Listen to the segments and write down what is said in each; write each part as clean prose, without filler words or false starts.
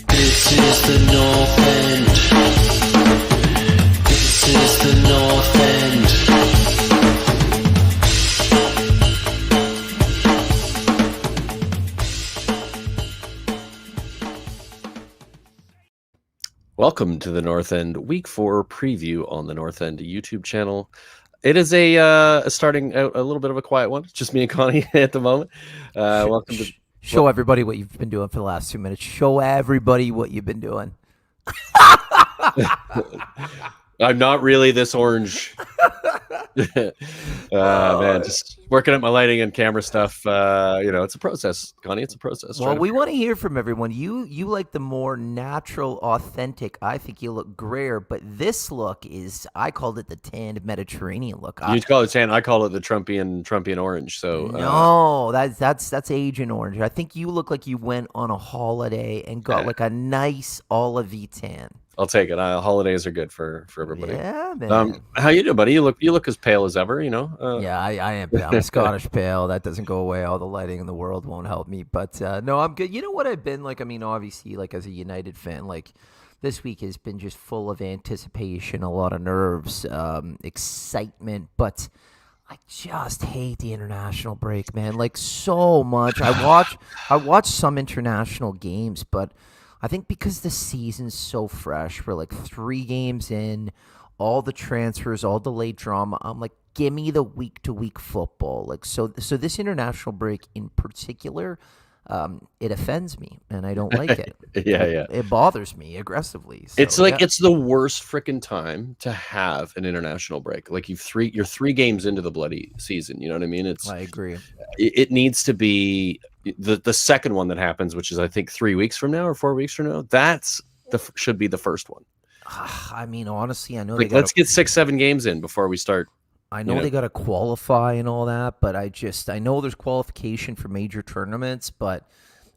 This is the North End. This is the North End. Welcome to the North End Week 4 preview on the North End YouTube channel. It is a starting out a little bit of a quiet one. It's just me and Connie at the moment. Welcome to show everybody what you've been doing for the last 2 minutes. Show everybody what you've been doing. I'm not really this orange. Man, just working at my lighting and camera stuff. It's a process, Connie. It's a process. Well, we want to hear from everyone. You like the more natural, authentic. I think you look grayer, but this look is, I called it the tanned Mediterranean look. You call it tan. I call it the Trumpian orange. So no, that's Agent Orange. I think you look like you went on a holiday and got like a nice olivey tan. I'll take it. Holidays are good for everybody. Yeah, man. How you doing, buddy? You look as pale as ever. Yeah, I am pale. I'm Scottish pale. That doesn't go away. All the lighting in the world won't help me. But no, I'm good. You know what I've been like? I mean, obviously, like as a United fan, like this week has been just full of anticipation, a lot of nerves, excitement, but I just hate the international break, man. Like so much. I watch some international games, but I think because the season's so fresh, we're like 3 games in, all the transfers, all the late drama. I'm like, give me the week-to-week football. Like so this international break in particular, it offends me, and I don't like it. Yeah. It bothers me aggressively. So, it's like it's the worst freaking time to have an international break. Like you're 3 games into the bloody season. You know what I mean? I agree. It needs to be the second one that happens, which is I think 3 weeks from now or 4 weeks from now. Should be the first one. I mean, honestly, I know. Like, let's get 6-7 games in before we start. I know they got to qualify and all that, but I know there's qualification for major tournaments, but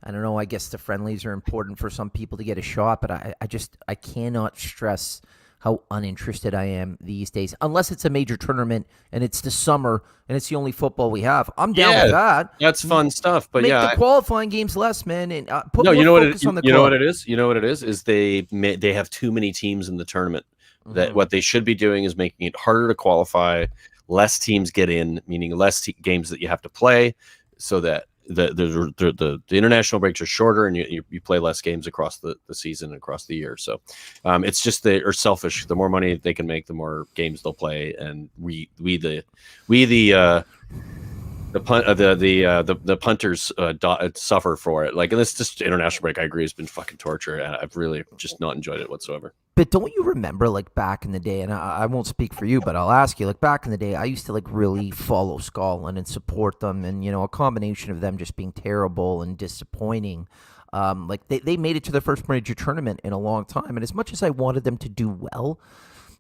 I don't know. I guess the friendlies are important for some people to get a shot, but I cannot stress how uninterested I am these days, unless it's a major tournament and it's the summer and it's the only football we have. I'm down with that. That's fun stuff, but make the qualifying games less, man, and put more focus on the club. You know what it is? You know what it is they have too many teams in the tournament. That what they should be doing is making it harder to qualify, less teams get in, meaning less games that you have to play, so that the international breaks are shorter and you play less games across the season and across the year. So it's just they are selfish. The more money they can make, the more games they'll play, and we the punters suffer for it. Like, and this international break, I agree, has been fucking torture, and I've really just not enjoyed it whatsoever. But don't you remember, like, back in the day, and I won't speak for you, but I'll ask you, like, back in the day, I used to, like, really follow Scotland and support them, and, a combination of them just being terrible and disappointing. Like, they made it to their first major tournament in a long time, and as much as I wanted them to do well,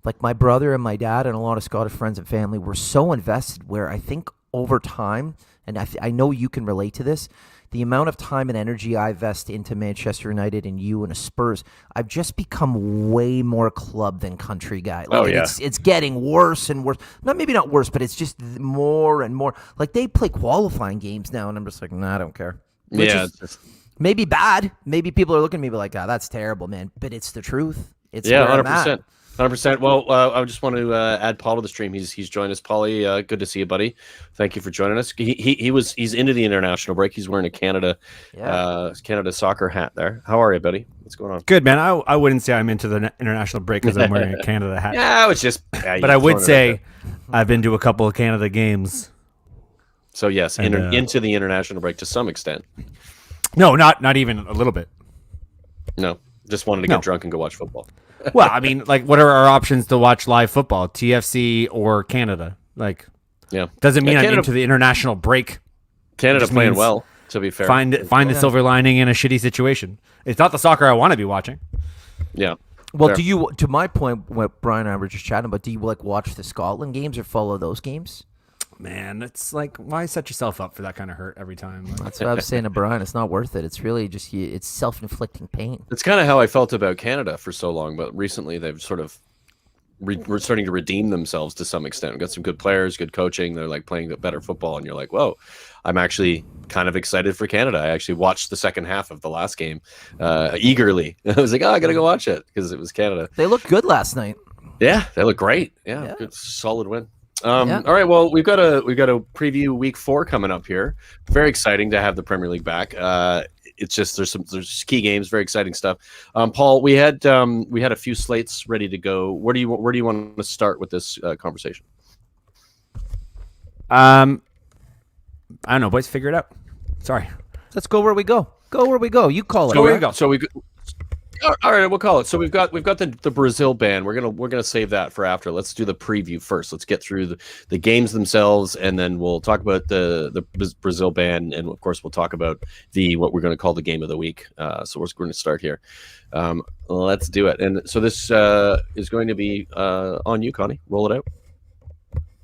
like, my brother and my dad and a lot of Scottish friends and family were so invested where I think over time, and I know you can relate to this, the amount of time and energy I invest into Manchester United and you and a Spurs, I've just become way more club than country guy. Like, it's getting worse and worse. Maybe not worse, but it's just more and more. Like, they play qualifying games now, and I'm just like, nah, I don't care. Which is maybe bad. Maybe people are looking at me like, that's terrible, man. But it's the truth. It's 100%. 100%. Well, I just want to add Paul to the stream. He's joined us. Paulie, good to see you, buddy. Thank you for joining us. He's into the international break. He's wearing a Canada soccer hat there. How are you, buddy? What's going on? Good, man. I wouldn't say I'm into the international break because I'm wearing a Canada hat. Yeah, it's just. But I would say I've been to a couple of Canada games. So yes, into the international break to some extent. No, not even a little bit. No, just wanted to get drunk and go watch football. Well, I mean, like, what are our options to watch live football? TFC or Canada? Like, doesn't mean I'm into the international break. Canada playing well, to be fair. Find the silver lining in a shitty situation. It's not the soccer I want to be watching. Yeah. Well, fair. do you, to my point, what Brian and I were just chatting about, do you like watch the Scotland games or follow those games? Man, it's like, why set yourself up for that kind of hurt every time? Like, that's what I was saying to Brian. It's not worth it. It's really just it's self-inflicting pain. It's kind of how I felt about Canada for so long, but recently they've sort of we're starting to redeem themselves to some extent. We've got some good players, good coaching. They're like playing better football, and you're like, whoa, I'm actually kind of excited for Canada. I actually watched the second half of the last game eagerly. I was like, oh, I got to go watch it because it was Canada. They looked good last night. Yeah, they look great. Yeah. Good, solid win. All right, well, we've got a preview week 4 coming up here. Very exciting to have the Premier League back. It's just there's key games, very exciting stuff. Paul, we had a few slates ready to go. Where do you want to start with this conversation? I don't know, boys. Figure it out. Sorry. Let's go where we go. Go where we go. You call it. So we go. All right, we'll call it. So we've got the Brazil ban. We're gonna save that for after. Let's do the preview first. Let's get through the games themselves, and then we'll talk about the Brazil ban, and of course we'll talk about what we're going to call the game of the week. So we're going to start here. Let's do it. And so this is going to be on you, Connie. Roll it out.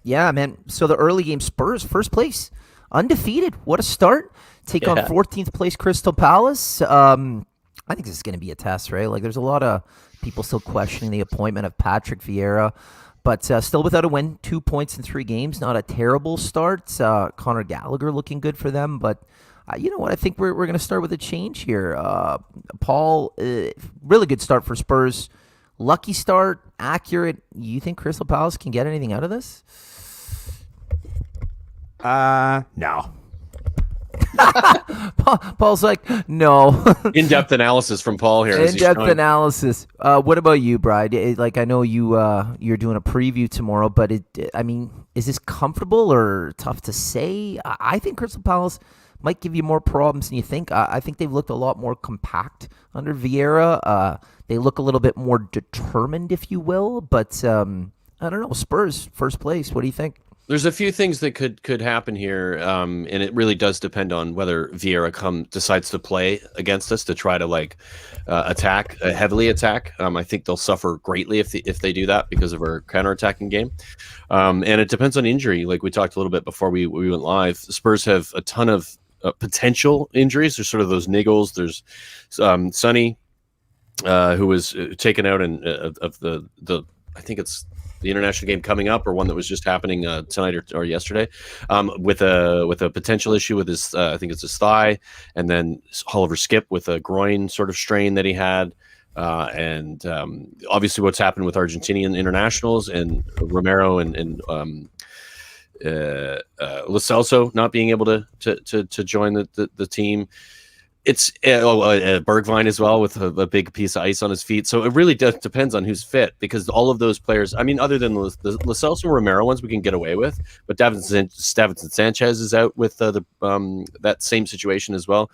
Yeah, man. So the early game, Spurs first place, undefeated. What a start! Take on 14th place Crystal Palace. I think this is going to be a test, right? Like, there's a lot of people still questioning the appointment of Patrick Vieira, but still without a win, 2 points in 3 games. Not a terrible start. Conor Gallagher looking good for them, but you know what? I think we're going to start with a change here. Paul, really good start for Spurs. Lucky start, accurate. You think Crystal Palace can get anything out of this? No. Paul's like, no. In-depth analysis from Paul here. In-depth analysis. What about you, Bride? Like, I know you're doing a preview tomorrow, but is this comfortable or tough to say? I think Crystal Palace might give you more problems than you think. I think they've looked a lot more compact under Vieira. They look a little bit more determined, if you will. But I don't know. Spurs, first place. What do you think? There's a few things that could happen here, and it really does depend on whether Vieira decides to play against us to try to heavily attack. I think they'll suffer greatly if they do that because of our counterattacking game, and it depends on injury. Like we talked a little bit before we went live, the Spurs have a ton of potential injuries. There's sort of those niggles. There's Sonny, who was taken out of the I think it's the international game coming up, or one that was just happening tonight or yesterday, with a potential issue with his I think it's his thigh, and then Oliver Skip with a groin sort of strain that he had, and obviously what's happened with Argentinian internationals and Romero and Lo Celso not being able to join the team. It's Bergwijn as well with a big piece of ice on his feet. So it really depends on who's fit, because all of those players, I mean, other than the Lo Celso and Romero ones we can get away with, but Davinson Sanchez is out with that same situation as well.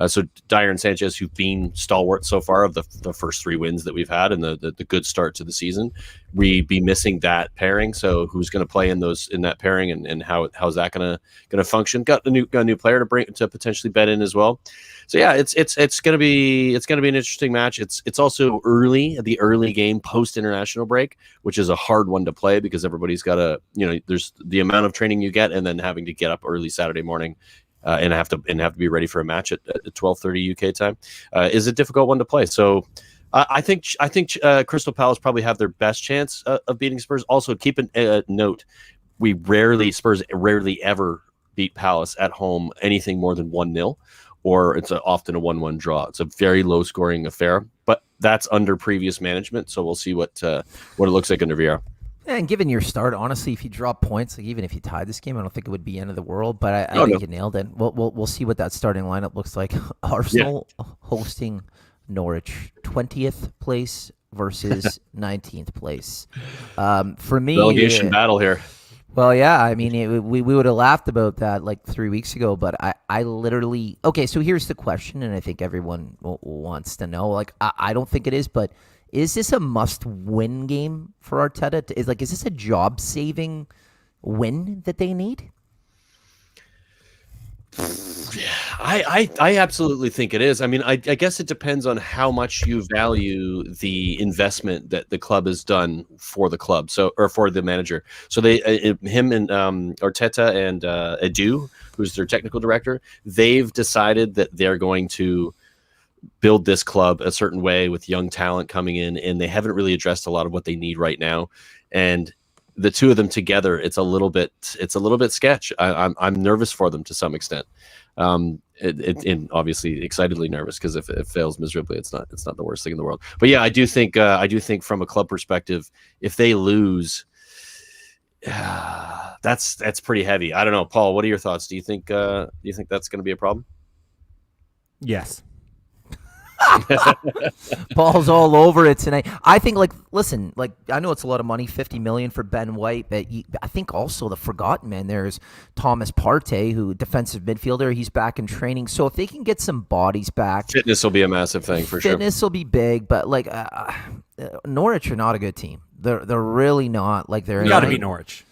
So Dyer and Sanchez, who've been stalwart so far of the first 3 wins that we've had and the good start to the season, we'd be missing that pairing. So who's going to play in that pairing, and how's that going to function? Got a new player to potentially bet in as well. So yeah, it's going to be an interesting match. It's also the early game post international break, which is a hard one to play because everybody's got there's the amount of training you get, and then having to get up early Saturday morning. And have to be ready for a match at 12:30 UK time is a difficult one to play. So I think Crystal Palace probably have their best chance of beating Spurs. Also, keep a note: Spurs rarely ever beat Palace at home anything more than 1-0, or it's often a 1-1 draw. It's a very low scoring affair, but that's under previous management. So we'll see what it looks like under Vieira. And given your start, honestly, if you drop points, like even if you tie this game, I don't think it would be end of the world. But I think you nailed it. We'll see what that starting lineup looks like. Arsenal hosting Norwich, 20th place versus 19th place. For me, relegation battle here. Well, yeah, I mean, we would have laughed about that like 3 weeks ago, but I literally okay. So here's the question, and I think everyone wants to know. Like, I don't think it is, but. Is this a must-win game for Arteta? Is this a job-saving win that they need? I absolutely think it is. I mean, I guess it depends on how much you value the investment that the club has done for the club, or for the manager. So him and Arteta and Edu, who's their technical director, they've decided that they're going to build this club a certain way with young talent coming in, and they haven't really addressed a lot of what they need right now. And the two of them together, it's a little bit sketch. I'm nervous for them to some extent. And obviously excitedly nervous, because if it fails miserably, it's not the worst thing in the world. But yeah, I do think from a club perspective, if they lose, that's pretty heavy. I don't know, Paul. What are your thoughts? Do you think that's going to be a problem? Yes. Paul's all over it tonight. I think, listen, I know it's a lot of money, $50 million for Ben White, but I think also the forgotten man there is Thomas Partey, who defensive midfielder. He's back in training, so if they can get some bodies back, fitness will be a massive thing for sure. Fitness will be big, but Norwich are not a good team. They're really not. They're you got to beat Norwich.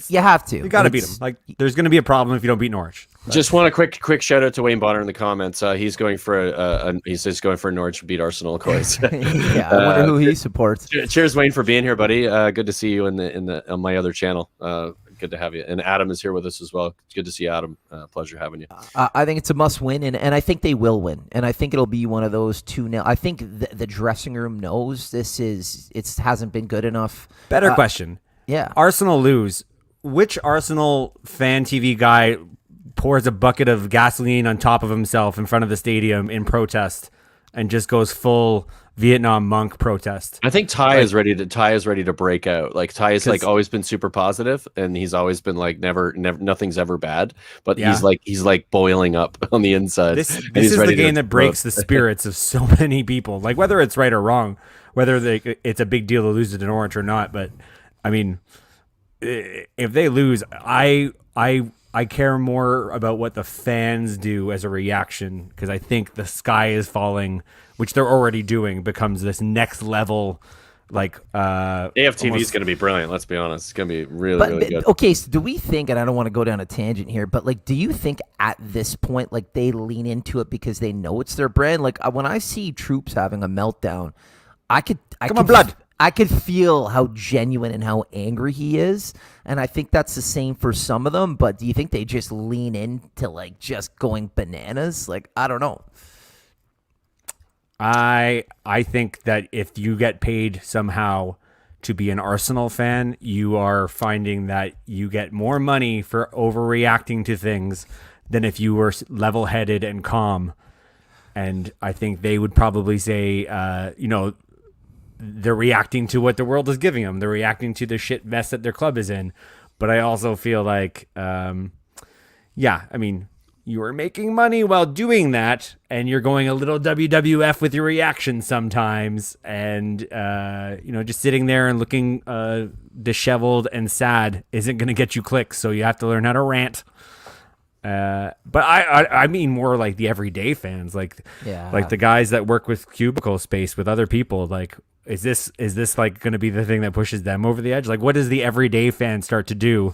You have to. You got to beat them. There's going to be a problem if you don't beat Norwich. Just want a quick shout out to Wayne Bonner in the comments. He's going for he says going for Norwich to beat Arsenal, of course. Yeah, I wonder who he supports. Cheers, Wayne, for being here, buddy. Good to see you on my other channel. Good to have you. And Adam is here with us as well. It's good to see Adam. Pleasure having you. I think it's a must win, and I think they will win. And I think it'll be one of those 2-0. I think the dressing room knows it hasn't been good enough. Better question. Yeah. Arsenal lose. Which Arsenal fan TV guy pours a bucket of gasoline on top of himself in front of the stadium in protest and just goes full Vietnam monk protest? I think Ty is ready to break out. Ty is always been super positive, and he's always been never nothing's ever bad, but he's boiling up on the inside. This is the game that breaks the spirits of so many people. Whether it's right or wrong, whether it's a big deal to lose to Norwich or not, but I mean, if they lose, I care more about what the fans do as a reaction, because I think the sky is falling, which they're already doing, becomes this next level. AFTV is going to be brilliant. Let's be honest, it's going to be really good. Okay, so do we think, and I don't want to go down a tangent here, but do you think at this point they lean into it because they know it's their brand? When I see Troops having a meltdown, I could feel how genuine and how angry he is, and I think that's the same for some of them. But do you think they just lean into just going bananas? I don't know. I think that if you get paid somehow to be an Arsenal fan, you are finding that you get more money for overreacting to things than if you were level-headed and calm. And I think they would probably say, they're reacting to what the world is giving them. They're reacting to the shit mess that their club is in. But I also feel you are making money while doing that, and you're going a little WWF with your reactions sometimes, and just sitting there and looking disheveled and sad isn't going to get you clicks. So you have to learn how to rant. But I mean more the everyday fans, the guys that work with cubicle space with other people. Is this going to be the thing that pushes them over the edge? What does the everyday fan start to do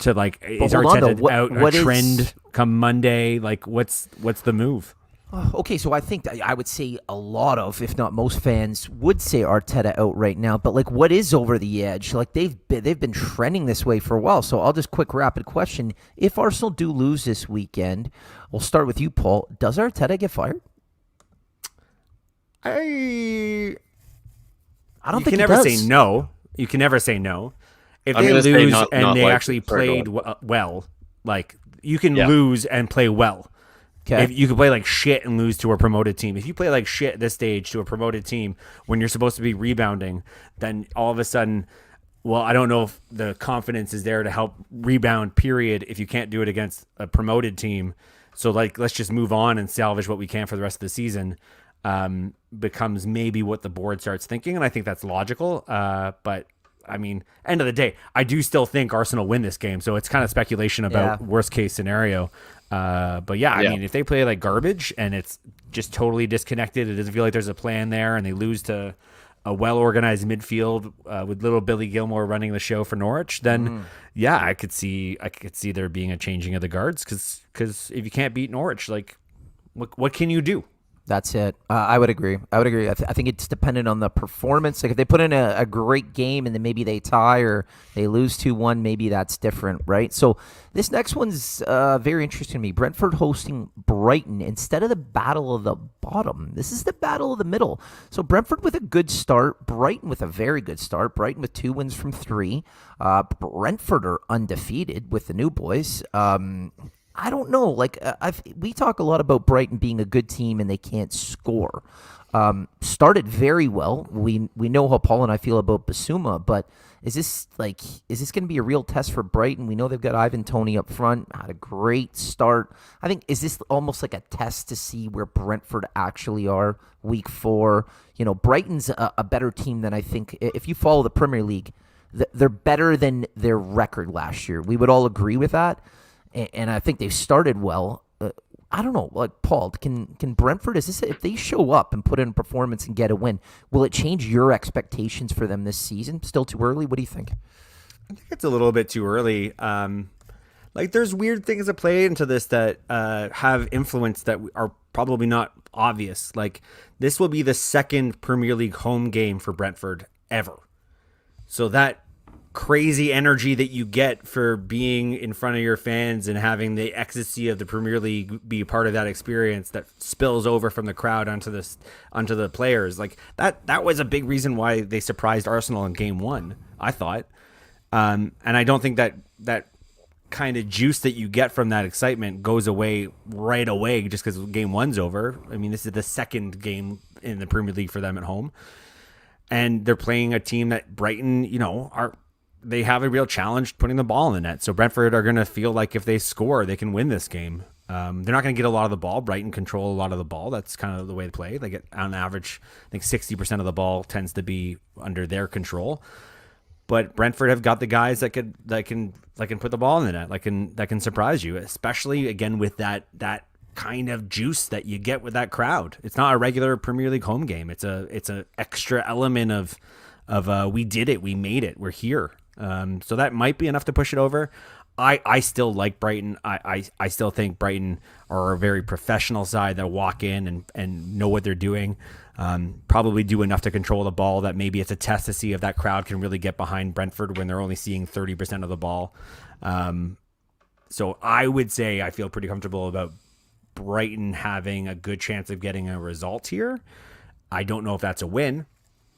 to is Arteta out a trend come Monday? What's the move? Okay, so I think I would say a lot of, if not most fans would say Arteta out right now. But what is over the edge? They've been trending this way for a while. So I'll just quick rapid question: if Arsenal do lose this weekend, we'll start with you, Paul. Does Arteta get fired? I don't think you can never say no. You can never say no. If they lose and they actually played well, you can lose and play well. Okay. If you could play shit and lose to a promoted team. If you play like shit at this stage to a promoted team when you're supposed to be rebounding, then all of a sudden, I don't know if the confidence is there to help rebound, period, if you can't do it against a promoted team. So let's just move on and salvage what we can for the rest of the season. Becomes maybe what the board starts thinking, and I think that's logical. But I mean, end of the day, I do still think Arsenal win this game, so it's kind of speculation about worst case scenario. I mean, if they play like garbage and it's just totally disconnected, it doesn't feel like there's a plan there, and they lose to a well-organized midfield with little Billy Gilmore running the show for Norwich, then I could see there being a changing of the guards, because if you can't beat Norwich, what can you do? That's it. I would agree. I think it's dependent on the performance. Like if they put in a great game and then maybe they tie or they lose 2-1, maybe that's different, right? So this next one's very interesting to me. Brentford hosting Brighton instead of the battle of the bottom. This is the battle of the middle. So Brentford with a good start, Brighton with a very good start. Brighton with 2 wins from 3. Brentford are undefeated with the new boys. I don't know. Like we talk a lot about Brighton being a good team and they can't score. Started very well. We know how Paul and I feel about Basuma, but is this going to be a real test for Brighton? We know they've got Ivan Toney up front. Had a great start. I think is this almost like a test to see where Brentford actually are week 4? You know, Brighton's a better team than I think. If you follow the Premier League, they're better than their record last year. We would all agree with that. And I think they've started well. I don't know, like Paul, can Brentford, if they show up and put in a performance and get a win, will it change your expectations for them this season? Still too early? What do you think? I think it's a little bit too early. Like there's weird things that play into this that have influence that are probably not obvious. Like this will be the second Premier League home game for Brentford ever. So that crazy energy that you get for being in front of your fans and having the ecstasy of the Premier League be part of that experience that spills over from the crowd onto the players, like that was a big reason why they surprised Arsenal in game 1, I thought. And I don't think that kind of juice that you get from that excitement goes away right away just because game 1's over. I mean, this is the second game in the Premier League for them at home, and they're playing a team that Brighton, they have a real challenge putting the ball in the net. So Brentford are going to feel like if they score, they can win this game. They're not going to get a lot of the ball. Brighton control a lot of the ball. That's kind of the way to play. They get on average, I think 60% of the ball tends to be under their control. But Brentford have got the guys that can put the ball in the net, that can surprise you, especially again with that kind of juice that you get with that crowd. It's not a regular Premier League home game. It's an extra element of we did it, we made it, we're here. So that might be enough to push it over. I still like Brighton. I still think Brighton are a very professional side that walk in and know what they're doing. Probably do enough to control the ball that maybe it's a test to see if that crowd can really get behind Brentford when they're only seeing 30% of the ball. So I would say I feel pretty comfortable about Brighton having a good chance of getting a result here. I don't know if that's a win.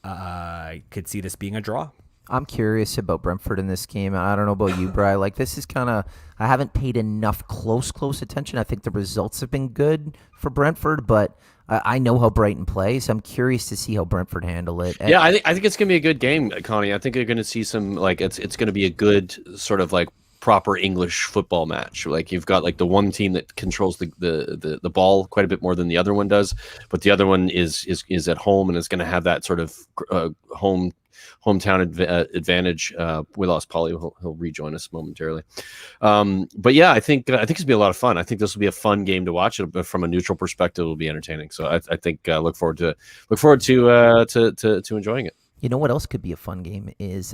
I could see this being a draw. I'm curious about Brentford in this game. I don't know about you, Bri. Like this is kind of, I haven't paid enough close attention. I think the results have been good for Brentford, but I know how Brighton plays. I'm curious to see how Brentford handle it. Yeah, I think it's gonna be a good game, Connie. I think you're gonna see some it's gonna be a good sort of like proper English football match. Like you've got like the one team that controls the ball quite a bit more than the other one does, but the other one is at home and is going to have that sort of hometown advantage. We lost Paulie. He'll rejoin us momentarily. But yeah, I think it's gonna be a lot of fun. I think this will be a fun game to watch. From a neutral perspective, it'll be entertaining. So I think look forward to enjoying it. You know what else could be a fun game is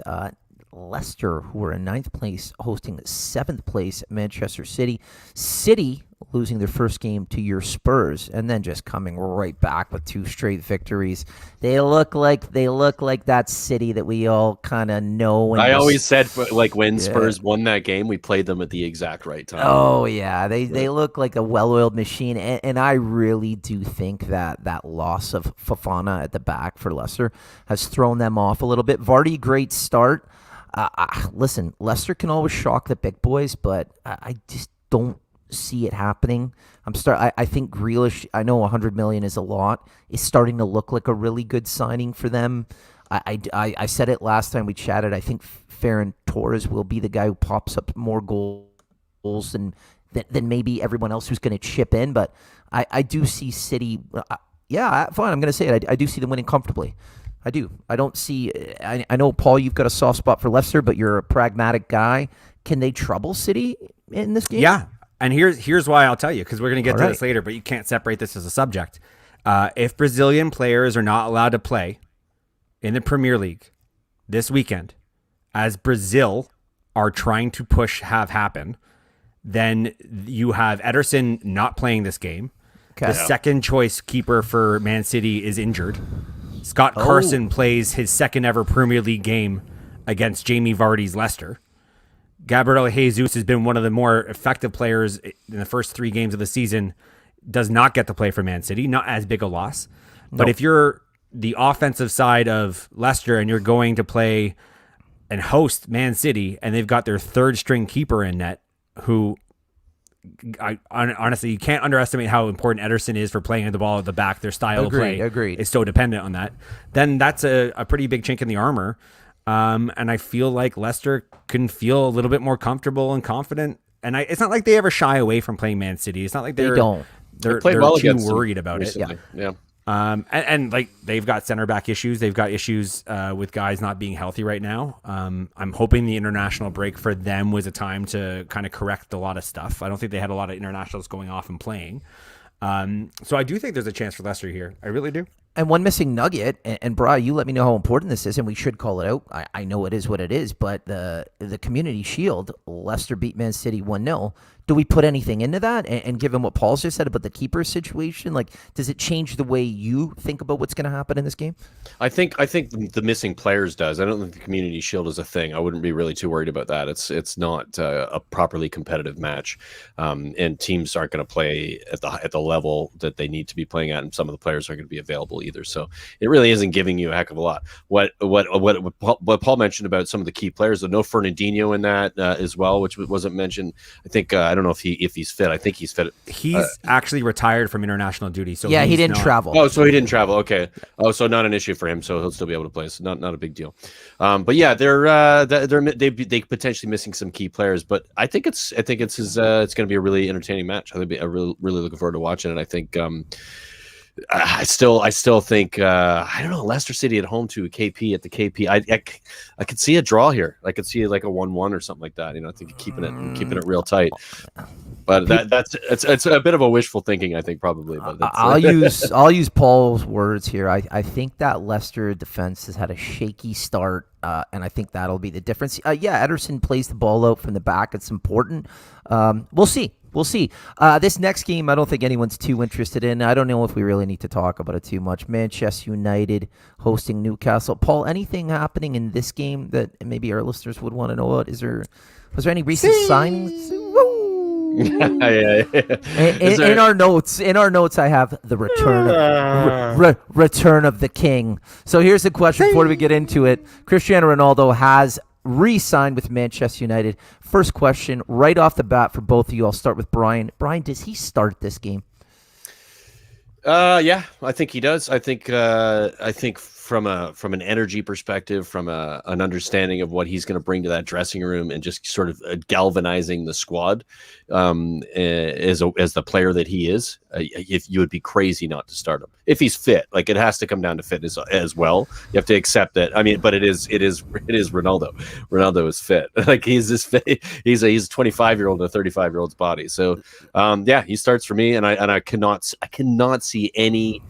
Leicester, who are in 9th place, hosting 7th place Manchester City. City losing their first game to your Spurs, and then just coming right back with 2 straight victories. They look like that City that we all kind of know. I always said, like when Spurs won that game, we played them at the exact right time. Oh yeah, they look like a well-oiled machine, and I really do think that loss of Fofana at the back for Leicester has thrown them off a little bit. Vardy, great start. Listen, Leicester can always shock the big boys, but I just don't see it happening. I think Grealish, I know 100 million is a lot, is starting to look like a really good signing for them. I said it last time we chatted. I think Ferran Torres will be the guy who pops up more goals than maybe everyone else who's going to chip in. But I do see City. Fine. I'm going to say it. I do see them winning comfortably. I do. I don't see. I know, Paul, you've got a soft spot for Leicester, but you're a pragmatic guy. Can they trouble City in this game? Yeah. And here's why I'll tell you, because we're going to get to this later, but you can't separate this as a subject. If Brazilian players are not allowed to play in the Premier League this weekend, as Brazil are trying to have happen, then you have Ederson not playing this game. The second choice keeper for Man City is injured. Scott Carson plays his second ever Premier League game against Jamie Vardy's Leicester. Gabriel Jesus has been one of the more effective players in the first 3 games of the season, does not get to play for Man City, not as big a loss. But if you're the offensive side of Leicester and you're going to play and host Man City and they've got their third string keeper in net, who honestly, you can't underestimate how important Ederson is for playing the ball at the back. Their style of play is so dependent on that. Then that's a pretty big chink in the armor. And I feel like Leicester can feel a little bit more comfortable and confident. And it's not like they ever shy away from playing Man City. It's not like they're too worried about it. Yeah. And like they've got center back issues. They've got issues with guys not being healthy right now. I'm hoping the international break for them was a time to kind of correct a lot of stuff. I don't think they had a lot of internationals going off and playing. So I do think there's a chance for Leicester here. I really do. And one missing nugget, and Bra, you let me know how important this is, and we should call it out. I know it is what it is, but the Community Shield, Leicester beat Man City 1-0. Do we put anything into that? And given what Paul's just said about the keeper situation, like, does it change the way you think about what's going to happen in this game? I think the missing players does. I don't think the Community Shield is a thing. I wouldn't be really too worried about that. It's not a properly competitive match, and teams aren't going to play at the level that they need to be playing at, and some of the players aren't going to be available either. So it really isn't giving you a heck of a lot. What Paul mentioned about some of the key players, no Fernandinho in that as well, which wasn't mentioned. I think I don't know if he's fit. I think he's fit. He's actually retired from international duty. So yeah, he didn't travel. Oh, so he didn't travel. Okay. Oh, so not an issue for him. So he'll still be able to play. So not a big deal. But yeah, they potentially missing some key players. But I think it's going to be a really entertaining match. I'm really looking forward to watching it. I think. I still think I don't know, Leicester City at home to KP at the KP. I could see a draw here. I could see like a 1-1 or something like that. I think keeping it real tight. But it's a bit of a wishful thinking, I think, probably. But I'll use Paul's words here. I think that Leicester defense has had a shaky start, and I think that'll be the difference. Ederson plays the ball out from the back. It's important. We'll see. We'll see. This next game, I don't think anyone's too interested in. I don't know if we really need to talk about it too much. Manchester United hosting Newcastle. Paul, anything happening in this game that maybe our listeners would want to know about? Was there any recent signings? In our notes, I have the return of the king. So here's the question before we get into it. Cristiano Ronaldo has re-signed with Manchester United. First question, right off the bat for both of you. I'll start with Brian. Brian, does he start this game? Yeah, I think he does. I think from an energy perspective, from an understanding of what he's going to bring to that dressing room, and just sort of galvanizing the squad, as the player that he is, if you would be crazy not to start him if he's fit. Like, it has to come down to fitness as well. You have to accept that. I mean, but it is Ronaldo. Ronaldo is fit. Like, he's this fit. He's a 25-year-old in a 35-year-old's body. So, yeah, he starts for me, and I cannot see any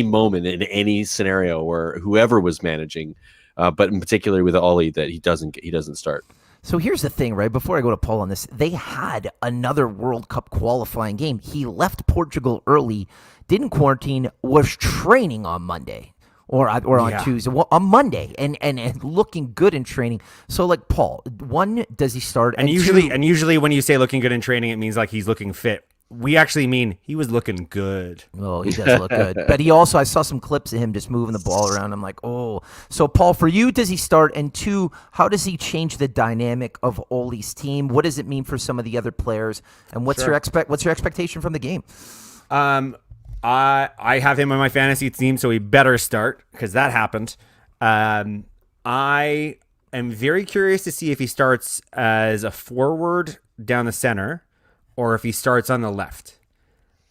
moment in any scenario where whoever was managing, but in particular with Ollie, that he doesn't start. So here's the thing, right? Before I go to Paul on this, they had another World Cup qualifying game. He left Portugal early, didn't quarantine, was training on Monday or on Tuesday, on Monday, and looking good in training. So, like, Paul, one, does he start? And usually when you say looking good in training, it means like he's looking fit. We actually mean he was looking good. Oh, he does look good. But I saw some clips of him just moving the ball around. I'm like, oh. So, Paul, for you, does he start? And two, how does he change the dynamic of Ole's team? What does it mean for some of the other players? And what's your expectation from the game? I have him on my fantasy team, so he better start, because that happened. I am very curious to see if he starts as a forward down the center, or if he starts on the left.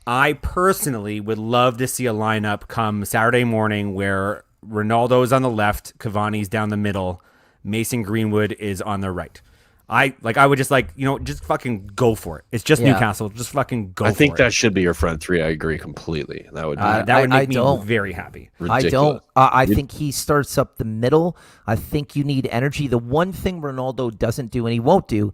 I personally would love to see a lineup come Saturday morning where Ronaldo's on the left, Cavani's down the middle, Mason Greenwood is on the right. I would just just fucking go for it. It's just Newcastle. Just fucking go for it. I think that should be your front three. I agree completely. That would make me very happy. Ridiculous. I don't. I think he starts up the middle. I think you need energy. The one thing Ronaldo doesn't do, and he won't do,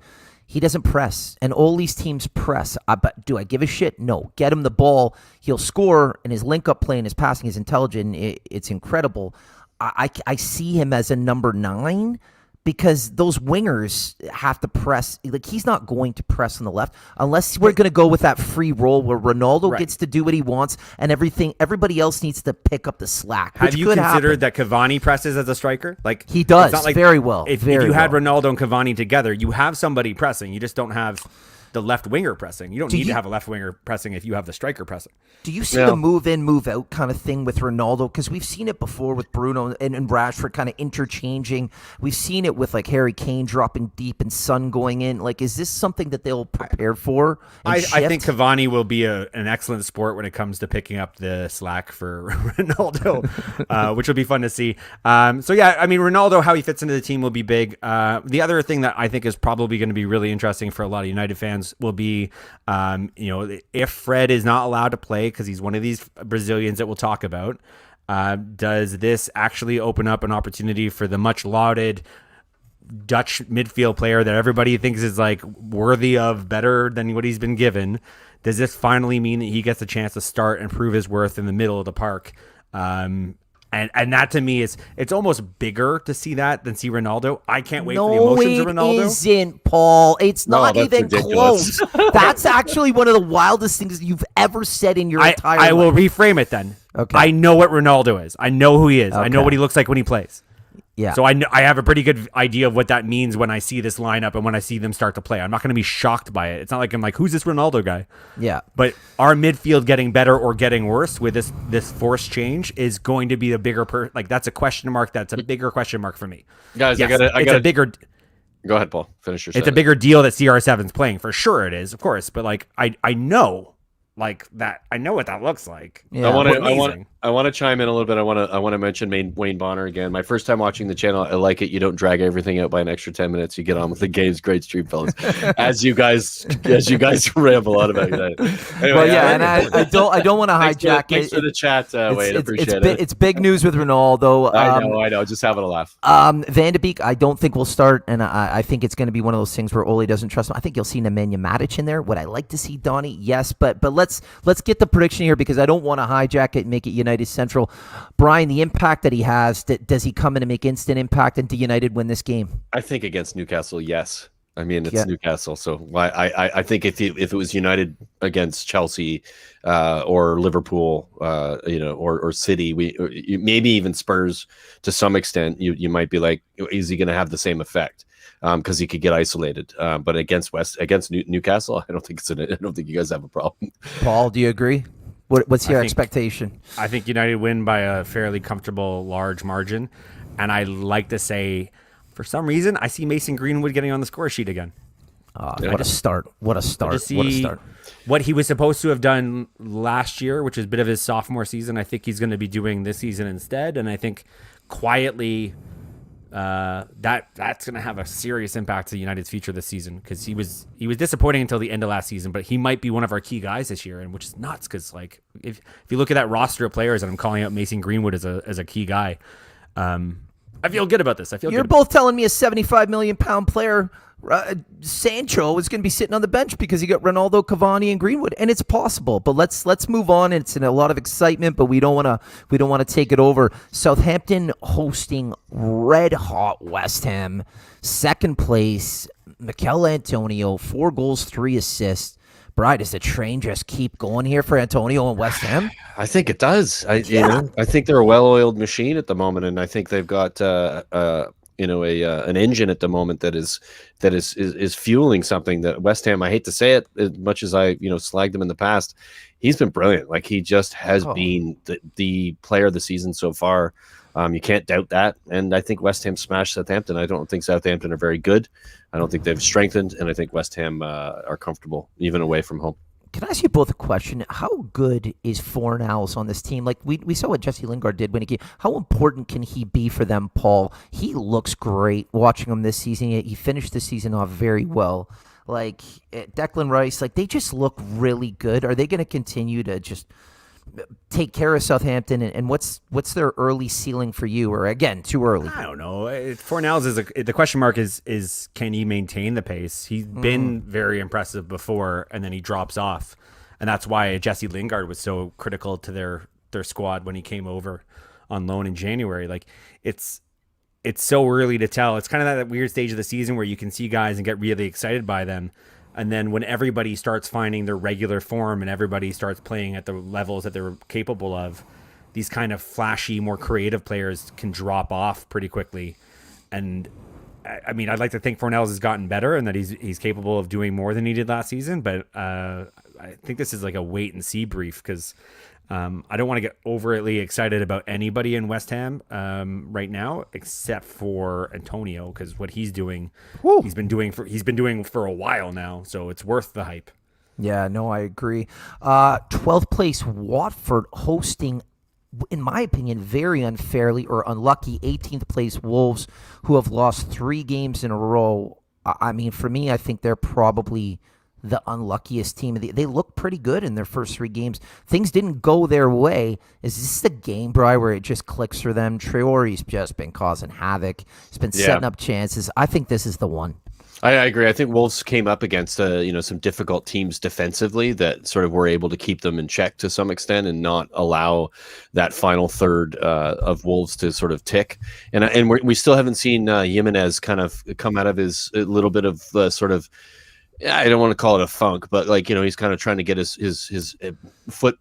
He doesn't press, and all these teams press. But do I give a shit? No. Get him the ball. He'll score, and his link-up play and his passing is intelligent. It's incredible. I see him as a number 9 because those wingers have to press. Like, he's not going to press on the left unless we're going to go with that free role where Ronaldo gets to do what he wants and everybody else needs to pick up the slack. Have you considered that Cavani presses as a striker? Like, he does very well. If you had Ronaldo and Cavani together, you have somebody pressing. You just don't have the left winger pressing. You don't need to have a left winger pressing if you have the striker pressing. Do you see the move in, move out kind of thing with Ronaldo? Because we've seen it before with Bruno and Rashford kind of interchanging. We've seen it with like Harry Kane dropping deep and Son going in. Like, is this something that they'll prepare for? I think Cavani will be an excellent sport when it comes to picking up the slack for Ronaldo, which will be fun to see. Ronaldo, how he fits into the team will be big. The other thing that I think is probably going to be really interesting for a lot of United fans will be, if Fred is not allowed to play because he's one of these Brazilians that we'll talk about, does this actually open up an opportunity for the much lauded Dutch midfield player that everybody thinks is like worthy of better than what he's been given? Does this finally mean that he gets a chance to start and prove his worth in the middle of the park? And that to me it's almost bigger to see that than see Ronaldo. I can't wait for the emotions of Ronaldo. No, it isn't, Paul. It's not even ridiculous. close. That's actually one of the wildest things you've ever said in your entire life. I will reframe it then. Okay. I know what Ronaldo is. I know who he is. Okay. I know what he looks like when he plays. Yeah. So I have a pretty good idea of what that means when I see this lineup and when I see them start to play. I'm not going to be shocked by it. It's not like I'm like, who's this Ronaldo guy? Yeah. But our midfield getting better or getting worse with this forced change is going to be a bigger that's a question mark. That's a bigger question mark for me. Guys, yes, I got a bigger. Go ahead, Paul. Finish your It's a bigger deal that CR7's playing for sure. It is, of course, but like I know. Like that, I know what that looks like. Yeah. I want to chime in a little bit. I want to mention Wayne Bonner again. My first time watching the channel. I like it. You don't drag everything out by an extra 10 minutes. You get on with the games. Great stream, fellas. as you guys ramble on about United. Anyway, and I don't want to hijack it. Thanks for the chat, Wayne. Appreciate it. It's big news with Ronaldo. I know. Just having a laugh. Van de Beek, I don't think will start, and I think it's going to be one of those things where Ole doesn't trust him. I think you'll see Nemanja Matic in there. Would I like to see Donny? Yes, but let's get the prediction here because I don't want to hijack it and make it United Central. Brian, the impact that he has, does he come in and make instant impact, and do United win this game? I think against Newcastle, yes. I mean, it's Newcastle, so I think if it was United against Chelsea or Liverpool, or City, maybe even Spurs to some extent, you might be like, is he going to have the same effect? Because he could get isolated. But against Newcastle, I don't think you guys have a problem. Paul, do you agree? What's your expectation? I think United win by a fairly comfortable, large margin. And I like to say, for some reason, I see Mason Greenwood getting on the score sheet again. What a start. What a start. What he was supposed to have done last year, which is a bit of his sophomore season, I think he's going to be doing this season instead. And I think quietly... that's going to have a serious impact to United's future this season because he was disappointing until the end of last season, but he might be one of our key guys this year, and which is nuts because like if you look at that roster of players, and I'm calling out Mason Greenwood as a key guy, I feel good about this. You're both telling me a 75 million pound player. Sancho is going to be sitting on the bench because you got Ronaldo, Cavani, and Greenwood, and it's possible. But let's move on. It's in a lot of excitement, but we don't want to take it over. Southampton hosting red hot West Ham, second place. Mikel Antonio, 4 goals, 3 assists. Bride, does the train just keep going here for Antonio and West Ham? I think it does. I think they're a well-oiled machine at the moment, and I think they've got an engine at the moment that is fueling something that West Ham, I hate to say it, as much as I slagged them in the past, he's been brilliant. Like he just has been the player of the season so far. You can't doubt that. And I think West Ham smashed Southampton. I don't think Southampton are very good. I don't think they've strengthened, and I think West Ham are comfortable even away from home. Can I ask you both a question? How good is Fornals on this team? Like we saw what Jesse Lingard did when he came. How important can he be for them, Paul? He looks great watching him this season. He finished the season off very well. Like Declan Rice, like they just look really good. Are they going to continue to just take care of Southampton, and what's their early ceiling for you? Or again, too early? I don't know. Fornals is the question mark is can he maintain the pace? He's been very impressive before, and then he drops off, and that's why Jesse Lingard was so critical to their squad when he came over on loan in January. Like it's so early to tell. It's kind of that weird stage of the season where you can see guys and get really excited by them. And then when everybody starts finding their regular form and everybody starts playing at the levels that they're capable of, these kind of flashy, more creative players can drop off pretty quickly. And I mean, I'd like to think Fornals has gotten better and that he's capable of doing more than he did last season. But I think this is like a wait and see brief because I don't want to get overly excited about anybody in West Ham right now, except for Antonio, because what he's doing, he's been doing for a while now, so it's worth the hype. Yeah, no, I agree. 12th place Watford hosting, in my opinion, very unfairly or unlucky 18th place Wolves, who have lost 3 games in a row. I mean, for me, I think they're probably the unluckiest team. They look pretty good in their first 3 games. Things didn't go their way. Is this the game, Bri, where it just clicks for them? Traore's just been causing havoc. He's been setting up chances. I think this is the one. I agree. I think Wolves came up against some difficult teams defensively that sort of were able to keep them in check to some extent and not allow that final third of Wolves to sort of tick. And we still haven't seen Jimenez kind of come out of his little bit of sort of, I don't want to call it a funk, but he's kind of trying to get his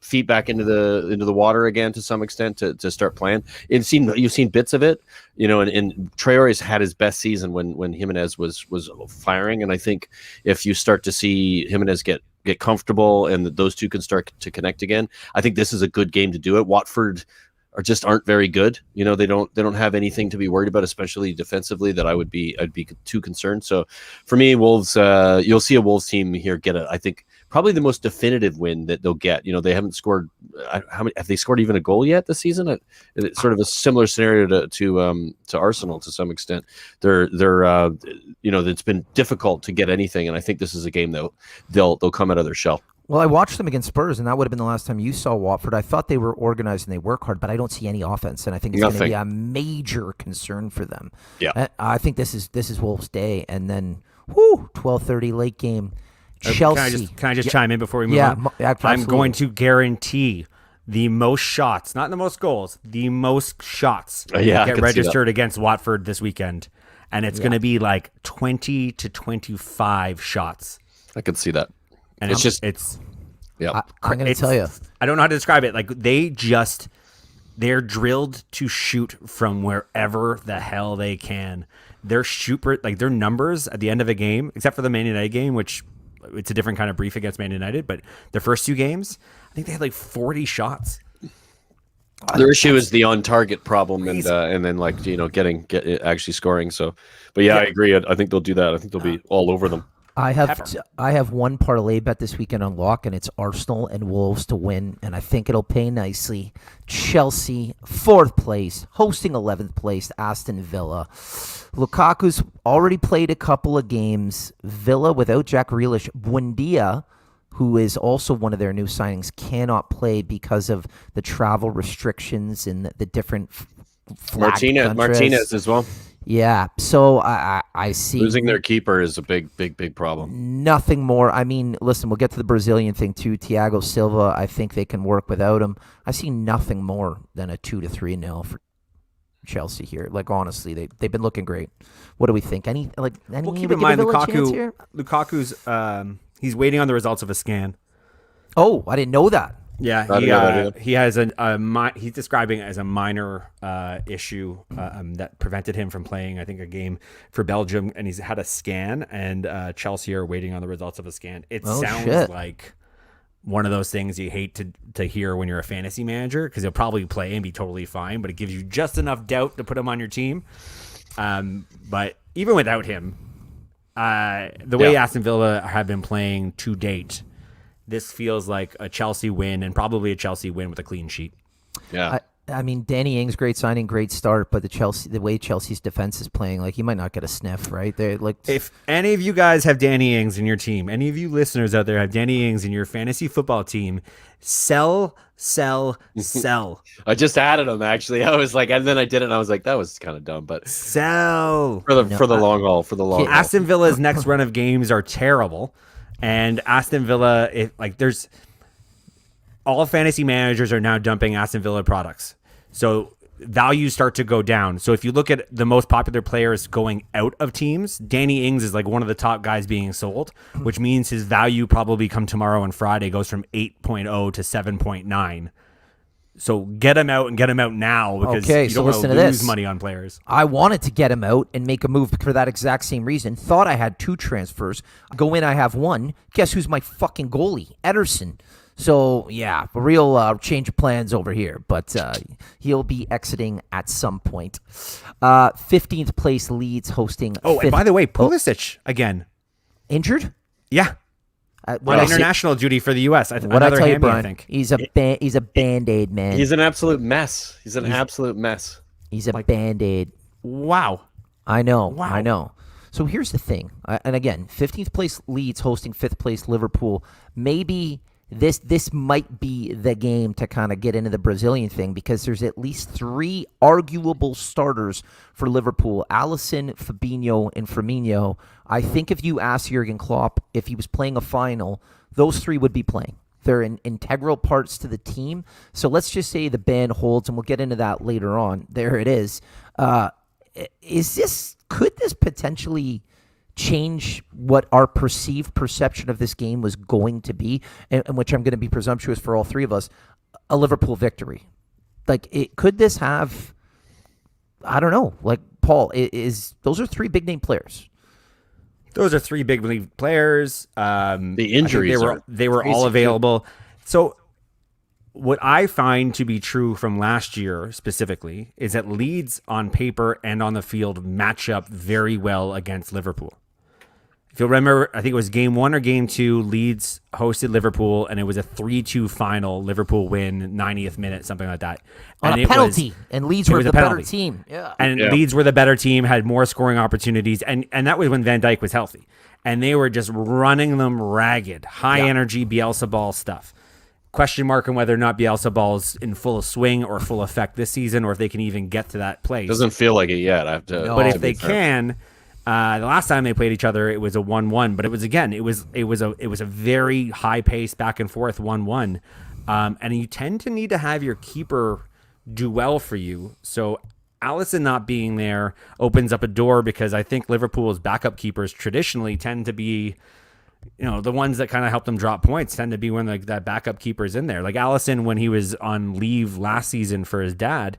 feet back into the water again to some extent to start playing. You've seen bits of it, and Traore's had his best season when Jimenez was firing, and I think if you start to see Jimenez get comfortable and those two can start to connect again, I think this is a good game to do it. Watford aren't very good. They don't have anything to be worried about, especially defensively, that I'd be too concerned. So for me, Wolves, you'll see a Wolves team here get I think probably the most definitive win that they'll get. They haven't scored. How many have they scored even a goal yet this season? It's sort of a similar scenario to Arsenal to some extent. It's been difficult to get anything, and I think this is a game that they'll come out of their shell. Well, I watched them against Spurs, and that would have been the last time you saw Watford. I thought they were organized and they work hard, but I don't see any offense, and I think it's going to be a major concern for them. Yeah, I think this is Wolves' day, and then 12:30 late game. Chelsea. Can I just chime in before we move on? I'm going to guarantee the most shots, not the most goals, the most shots get registered against Watford this weekend, and it's going to be like 20 to 25 shots. I could see that. And I'm going to tell you. I don't know how to describe it. Like they're drilled to shoot from wherever the hell they can. Their their numbers at the end of a game, except for the Man United game, which it's a different kind of brief against Man United, but their first 2 games, I think they had like 40 shots. Their issue is the on-target problem, and then getting actually scoring. So, but I agree. I think they'll do that. I think they'll be all over them. I have one parlay bet this weekend on lock, and it's Arsenal and Wolves to win, and I think it'll pay nicely. Chelsea, 4th place, hosting 11th place, Aston Villa. Lukaku's already played a couple of games. Villa without Jack Grealish. Buendia, who is also one of their new signings, cannot play because of the travel restrictions in the different Martinez as well. Yeah, so I see losing their keeper is a big problem. Nothing more. I mean, listen, we'll get to the Brazilian thing too. Thiago Silva, I think they can work without him. I see nothing more than a 2-3-0 for Chelsea here. Like honestly, they've been looking great. What do we think? Any keep in mind Lukaku's he's waiting on the results of a scan. Oh, I didn't know that. Yeah, he has he's describing it as a minor issue that prevented him from playing, I think, a game for Belgium, and he's had a scan, and Chelsea are waiting on the results of a scan. It sounds like one of those things you hate to hear when you're a fantasy manager, because he'll probably play and be totally fine, but it gives you just enough doubt to put him on your team. But even without him, the way Aston Villa have been playing to date, this feels like a Chelsea win, and probably a Chelsea win with a clean sheet. Yeah. I mean, Danny Ings, great signing, great start, but the way Chelsea's defense is playing, like he might not get a sniff, right? They like if any of you guys have Danny Ings in your team, any of you listeners out there have Danny Ings in your fantasy football team, sell. I just added him actually. I was like, and then I did it, and I was like, that was kind of dumb, but sell for the long haul. Aston Villa's next run of games are terrible, and Aston Villa, there's all fantasy managers are now dumping Aston Villa products, so values start to go down. So if you look at the most popular players going out of teams, Danny Ings is like one of the top guys being sold, which means his value probably come tomorrow and Friday goes from 8.0 to 7.9. So get him out and get him out now because you don't want to lose money on players. I wanted to get him out and make a move for that exact same reason. Thought I had 2 transfers. Go in, I have 1. Guess who's my fucking goalie? Ederson. So, yeah, a real change of plans over here, but he'll be exiting at some point. 15th place Leeds hosting. And by the way, Pulisic again. Injured? Yeah. On international duty for the U.S. What I tell you, Brian, I think. He's a Band-Aid, man. He's an absolute mess. He's an absolute mess. He's a Band-Aid. Wow. I know. So here's the thing. And again, 15th place Leeds hosting 5th place Liverpool. Maybe this might be the game to kind of get into the Brazilian thing because there's at least 3 arguable starters for Liverpool: Alisson, Fabinho, and Firmino. I think if you ask Jurgen Klopp if he was playing a final, those 3 would be playing. They're integral parts to the team. So let's just say the ban holds, and we'll get into that later on. There it is. Could this potentially change what our perceived perception of this game was going to be, and which I'm going to be presumptuous for all 3 of us, a Liverpool victory? Could this have, I don't know, like Paul, those are 3 big name players. Those are 3 big league players. The injuries they were all available. So what I find to be true from last year specifically is that Leeds on paper and on the field match up very well against Liverpool. If you'll remember, I think it was game 1 or game 2, Leeds hosted Liverpool, and it was a 3-2 final. Liverpool win, 90th minute, something like that. On a penalty, and Leeds were the better team. Yeah. And Leeds were the better team, had more scoring opportunities, and that was when Van Dijk was healthy. And they were just running them ragged, high-energy Bielsa ball stuff. Question mark on whether or not Bielsa ball's in full swing or full effect this season, or if they can even get to that place. Doesn't feel like it yet. I have to. But if they can... the last time they played each other, it was a 1-1, but it was a very high pace back and forth 1-1, and you tend to need to have your keeper do well for you. So Alisson not being there opens up a door because I think Liverpool's backup keepers traditionally tend to be, the ones that kind of help them drop points tend to be when that backup keeper's in there. Like Alisson, when he was on leave last season for his dad,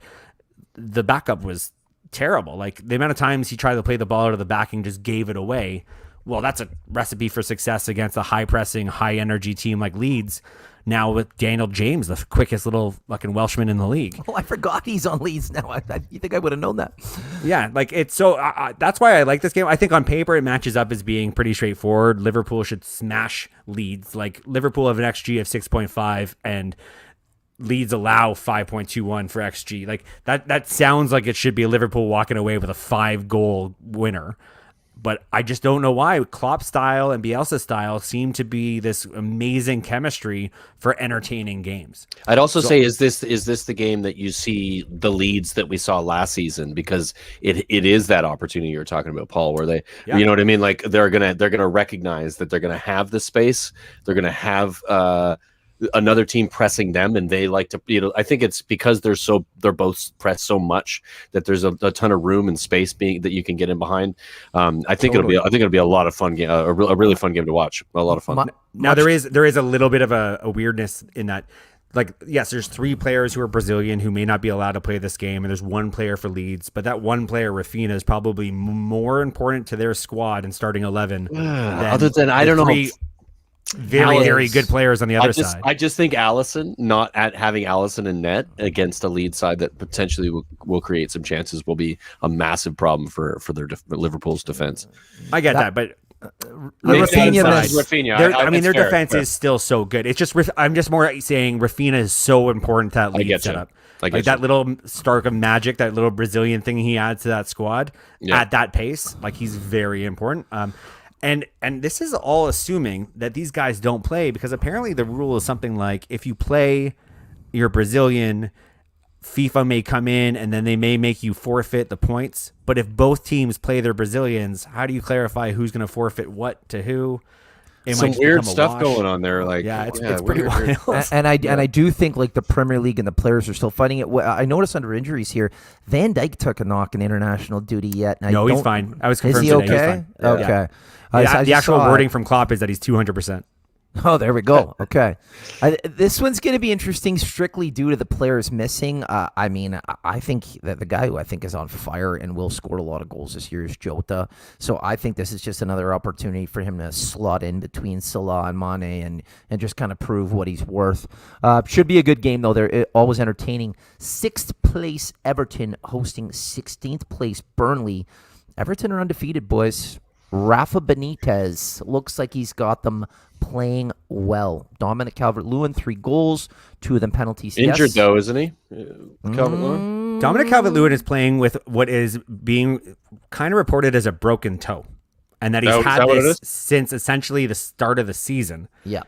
the backup was terrible. Like the amount of times he tried to play the ball out of the back and just gave it away. Well, that's a recipe for success against a high pressing, high energy team like Leeds. Now with Daniel James, the quickest little fucking Welshman in the league. Oh, I forgot he's on Leeds now. You think I would have known that? Yeah, like it's so. That's why I like this game. I think on paper it matches up as being pretty straightforward. Liverpool should smash Leeds. Like Liverpool have an XG of 6.5 and Leeds allow 5.21 for XG. Like that sounds like it should be Liverpool walking away with a 5-goal winner. But I just don't know why. Klopp style and Bielsa style seem to be this amazing chemistry for entertaining games. I'd also say, is this the game that you see the Leeds that we saw last season? Because it is that opportunity you're talking about, Paul, where they, you know what I mean? Like they're gonna recognize that they're gonna have the space, they're gonna have another team pressing them, and they like to, I think it's because they're both pressed so much that there's a ton of room and space that you can get in behind. I think it'll be a lot of fun game, a really fun game to watch. A lot of fun. Now there is a little bit of a weirdness in that. Like, yes, there's 3 players who are Brazilian who may not be allowed to play this game, and there's 1 player for Leeds, but that 1 player, Rafinha, is probably more important to their squad and starting 11. Other than, I don't know. Very good players on the other side. I just think Alisson, not having Alisson in net against a Leeds side that potentially will create some chances, will be a massive problem for Liverpool's defense. I get that, but Rafinha, their defense is still so good. It's just I'm just more saying Rafinha is so important to that lead setup. Like that little spark of magic, that little Brazilian thing he adds to that squad at that pace. Like he's very important. And this is all assuming that these guys don't play, because apparently the rule is something like if you play, you're Brazilian, FIFA may come in and then they may make you forfeit the points. But if both teams play their Brazilians, how do you clarify who's going to forfeit what to who? Some weird stuff going on there. Like, it's pretty wild. And I do think like the Premier League and the players are still fighting it. I noticed under injuries here, Van Dijk took a knock in international duty yet. And no, he's fine. I was confirmed is he today. okay? He's fine. Okay. The actual wording from Klopp is that he's 200%. Oh, there we go. Okay. This one's going to be interesting strictly due to the players missing. I mean, I think that the guy who I think is on fire and will score a lot of goals this year is Jota. So I think this is just another opportunity for him to slot in between Salah and Mane and just kind of prove what he's worth. Should be a good game, though. They're always entertaining. 6th place Everton hosting 16th place Burnley. Everton are undefeated, boys. Rafa Benitez looks like he's got them playing well. Dominic Calvert-Lewin, 3 goals, 2 of them penalties. Injured though, isn't he? Calvert-Lewin? Dominic Calvert-Lewin is playing with what is being kind of reported as a broken toe, and that he's had this since essentially the start of the season. Yeah.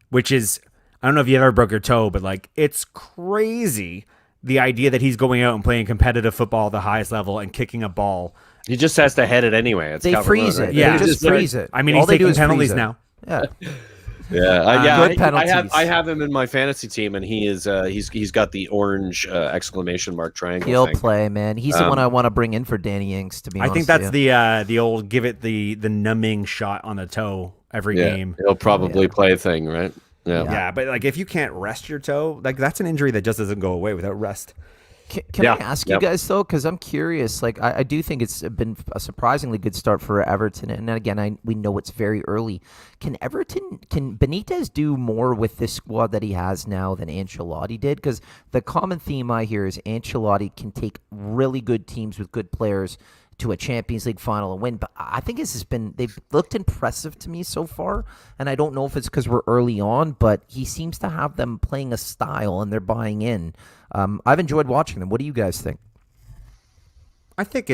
Which is, I don't know if you ever broke your toe, but like it's crazy the idea that he's going out and playing competitive football at the highest level and kicking a ball. He just has to head it anyway. They freeze it. Yeah. They just freeze it. I mean, he's taking penalties now. Yeah. Good penalties. I have him in my fantasy team, and he is he's got the orange exclamation mark triangle. He'll thing. play, man. He's the one I want to bring in for Danny Ings. To be honest, I think that's the old give it the numbing shot on the toe every game. He'll probably play thing, right? Yeah, but like if you can't rest your toe, like that's an injury that just doesn't go away without rest. Can I ask you guys, though, because I'm curious, like I do think it's been a surprisingly good start for Everton, and again, we know it's very early. Can Benitez do more with this squad that he has now than Ancelotti did? Because the common theme I hear is Ancelotti can take really good teams with good players to a Champions League final and win, but I think they've looked impressive to me so far, and I don't know if it's because we're early on, but he seems to have them playing a style and they're buying in. I've enjoyed watching them. What do you guys think? I think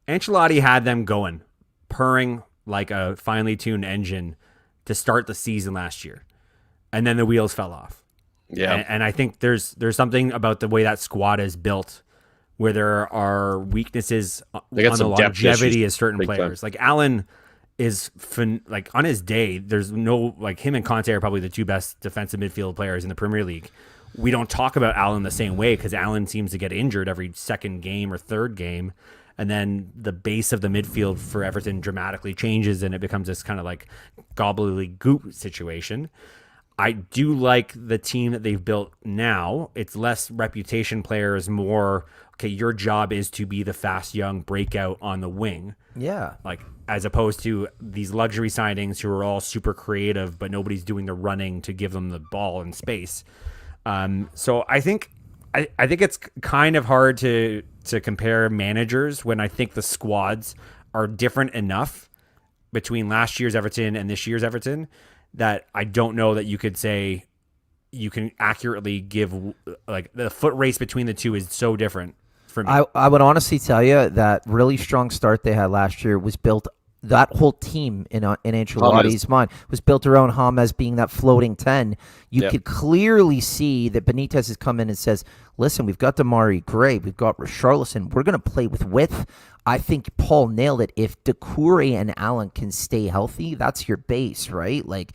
Ancelotti had them going, purring like a finely tuned engine to start the season last year, and then the wheels fell off. Yeah, and I think there's something about the way that squad is built where there are weaknesses on the longevity of certain players. Like Allen is like on his day, there's no, like him and Conte are probably the 2 best defensive midfield players in the Premier League. We don't talk about Allen the same way because Allen seems to get injured every second game or third game. And then the base of the midfield for Everton dramatically changes and it becomes this kind of like gobbledygook situation. I do like the team that they've built now. It's less reputation players, more, okay, your job is to be the fast, young breakout on the wing. Yeah. Like, as opposed to these luxury signings who are all super creative, but nobody's doing the running to give them the ball and space. So I think it's kind of hard to compare managers when I think the squads are different enough between last year's Everton and this year's Everton that I don't know that you could say you can accurately give, like the foot race between the two is so different for me. I would honestly tell you that really strong start they had last year was built. That whole team in Ancelotti's mind was built around James being that floating 10. You could clearly see that Benitez has come in and says, listen, we've got Damari Gray, we've got Richarlison, we're going to play with width. I think Paul nailed it. If Doucouré and Allen can stay healthy, that's your base, right? Like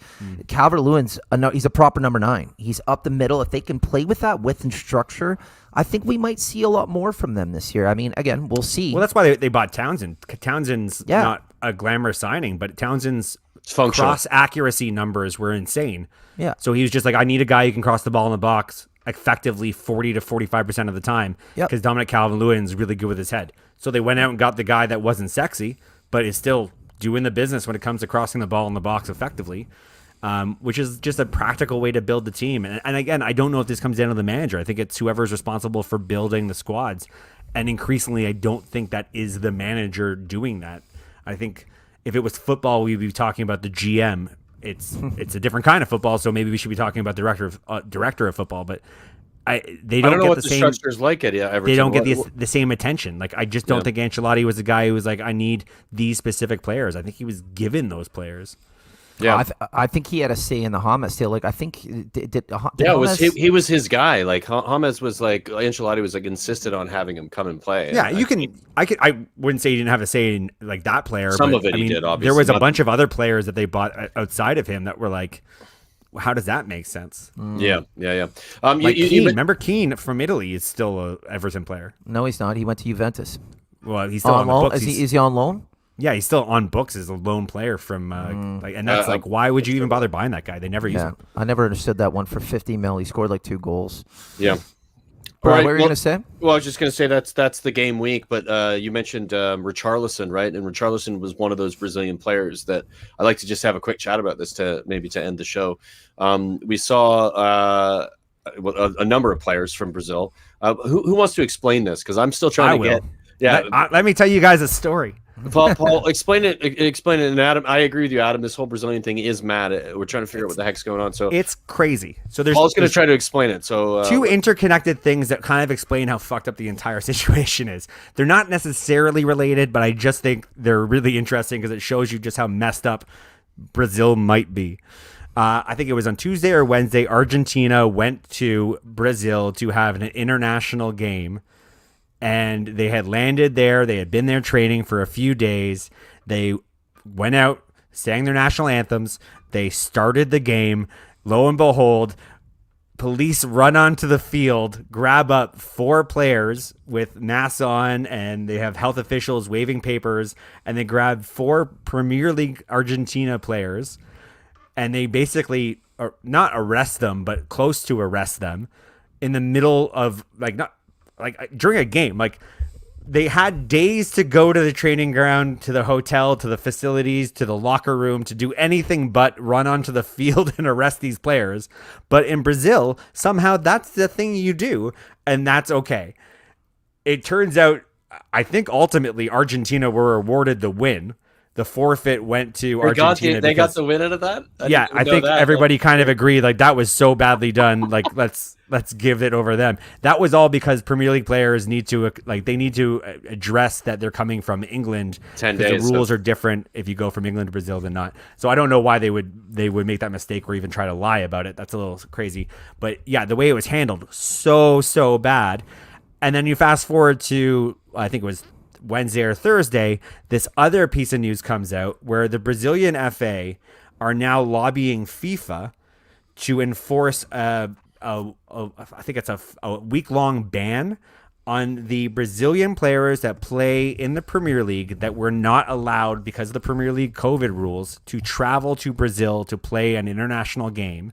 Calvert-Lewin's he's a proper number 9. He's up the middle. If they can play with that width and structure, I think we might see a lot more from them this year. I mean, again, we'll see. Well, that's why they bought Townsend. Townsend's not a glamour signing, but Townsend's cross accuracy numbers were insane. Yeah. So he was just like, I need a guy who can cross the ball in the box effectively 40 to 45% of the time because Dominic Calvert-Lewin's really good with his head. So they went out and got the guy that wasn't sexy, but is still doing the business when it comes to crossing the ball in the box effectively, which is just a practical way to build the team. And again, I don't know if this comes down to the manager. I think it's whoever's responsible for building the squads. And increasingly, I don't think that is the manager doing that. I think if it was football, we'd be talking about the GM it's a different kind of football. So maybe we should be talking about director of football, but they don't I don't know get what the the same structure's like at Everton. They don't get the same attention. Like, I just don't think Ancelotti was the guy who was like, I need these specific players. I think he was given those players. Yeah, I think he had a say in the James deal. Like, I think did he was his guy. Like, James was like, Ancelotti was like insisted on having him come and play. Yeah, I wouldn't say he didn't have a say in like that player. Some but, of it he did. Obviously, there was a bunch of other players that they bought outside of him that were like, how does that make sense? Yeah. Like Keane, remember Keane from Italy is still a Everton player. No, he's not. He went to Juventus. Well, he's still on loan. the books. Is he on loan? Yeah, he's still on books as a lone player from and that's like, why would you even bother buying that guy? They never use him. I never understood that one for 50 mil. He scored like 2 goals. Yeah. All right, what were you going to say? Well, I was just going to say that's the game week, but you mentioned Richarlison, right? And Richarlison was one of those Brazilian players that I'd like to just have a quick chat about this to end the show. We saw a number of players from Brazil. Who wants to explain this? Because I'm still trying to get. Yeah, let me tell you guys a story. Paul, explain it. And Adam, I agree with you, Adam. This whole Brazilian thing is mad. We're trying to figure out what the heck's going on. So it's crazy. So Paul's going to try to explain it. So two interconnected things that kind of explain how fucked up the entire situation is. They're not necessarily related, but I just think they're really interesting because it shows you just how messed up Brazil might be. I think it was on Tuesday or Wednesday. Argentina went to Brazil to have an international game. And they had landed there. They had been there training for a few days. They went out, sang their national anthems. They started the game. Lo and behold, police run onto the field, grab up 4 players with masks on, and they have health officials waving papers. And they grab 4 Premier League Argentina players. And they basically not arrest them, but close to arrest them in the middle of during a game. Like, they had days to go to the training ground, to the hotel, to the facilities, to the locker room, to do anything but run onto the field and arrest these players. But in Brazil, somehow that's the thing you do, and that's okay. It turns out, I think ultimately Argentina were awarded the win. The forfeit went to Argentina. They got the win out of that? I think everybody kind of agreed, like, that was so badly done. Like, let's give it over them. That was all because Premier League players need to address that they're coming from England. 10 days. The rules are different if you go from England to Brazil than not. So I don't know why they would make that mistake or even try to lie about it. That's a little crazy. But yeah, the way it was handled, so bad. And then you fast forward to, I think it was Wednesday or Thursday, this other piece of news comes out where the Brazilian FA are now lobbying FIFA to enforce I think it's a week-long ban on the Brazilian players that play in the Premier League that were not allowed, because of the Premier League COVID rules, to travel to Brazil to play an international game.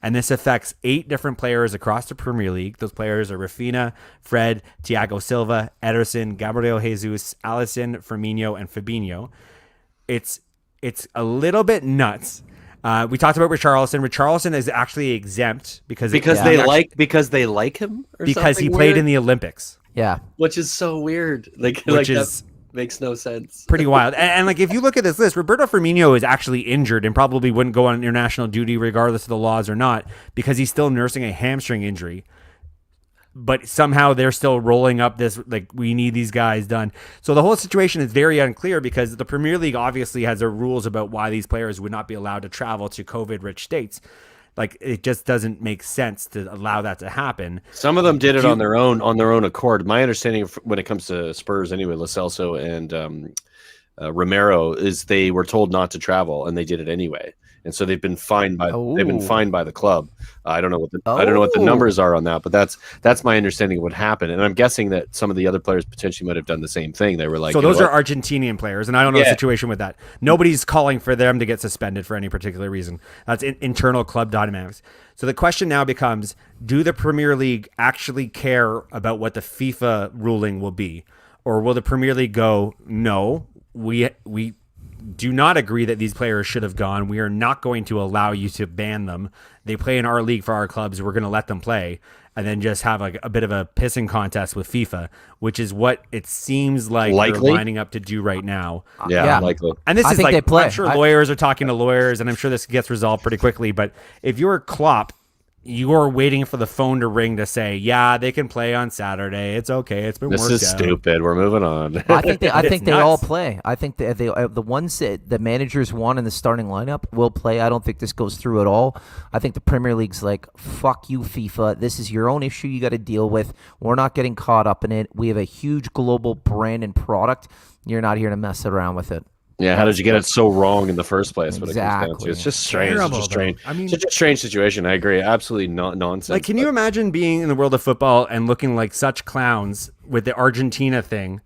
And this affects 8 different players across the Premier League. Those players are Rafinha, Fred, Thiago Silva, Ederson, Gabriel Jesus, Alisson, Firmino, and Fabinho. It's a little bit nuts. We talked about Richarlison. Richarlison is actually exempt because they like him, or because he weird? Played in the Olympics. Yeah, which is so weird. That makes no sense. Pretty wild. And like, if you look at this list, Roberto Firmino is actually injured and probably wouldn't go on international duty regardless of the laws or not, because he's still nursing a hamstring injury. But somehow they're still rolling up this, like, we need these guys done. So the whole situation is very unclear because the Premier League obviously has their rules about why these players would not be allowed to travel to COVID-rich states. Like, it just doesn't make sense to allow that to happen. Some of them did it on their own accord. My understanding when it comes to Spurs, anyway, Lo Celso and Romero, is they were told not to travel and they did it anyway. And so they've been fined by the club. I don't know what the numbers are on that, but that's my understanding of what happened. And I'm guessing that some of the other players potentially might have done the same thing. They were like, so those are Argentinian players, and I don't know the situation with that. Nobody's calling for them to get suspended for any particular reason. That's internal club dynamics. So the question now becomes: do the Premier League actually care about what the FIFA ruling will be, or will the Premier League go, no, we do not agree that these players should have gone. We are not going to allow you to ban them. They play in our league for our clubs. We're going to let them play. and then just have like a bit of a pissing contest with FIFA, which is what it seems like Likely. they're lining up to do right now. Yeah, likely. And this I is think like, they play. I'm sure lawyers are talking to lawyers, and I'm sure this gets resolved pretty quickly. But if you're Klopp, you're waiting for the phone to ring to say, yeah, they can play on Saturday. It's okay. It's been worked out. This is stupid. We're moving on. I think they all nuts. play. I think the ones that the managers want in the starting lineup will play. I don't think this goes through at all. I think the Premier League's like, fuck you, FIFA. This is your own issue you got to deal with. We're not getting caught up in it. We have a huge global brand and product. You're not here to mess around with it. Yeah, how did you get it so wrong in the first place? What it comes down to. Exactly. It's just strange. Terrible, it's just strange. though. I mean, it's such a strange situation. I agree. Absolutely not nonsense. Like, can you imagine being in the world of football and looking like such clowns with the Argentina thing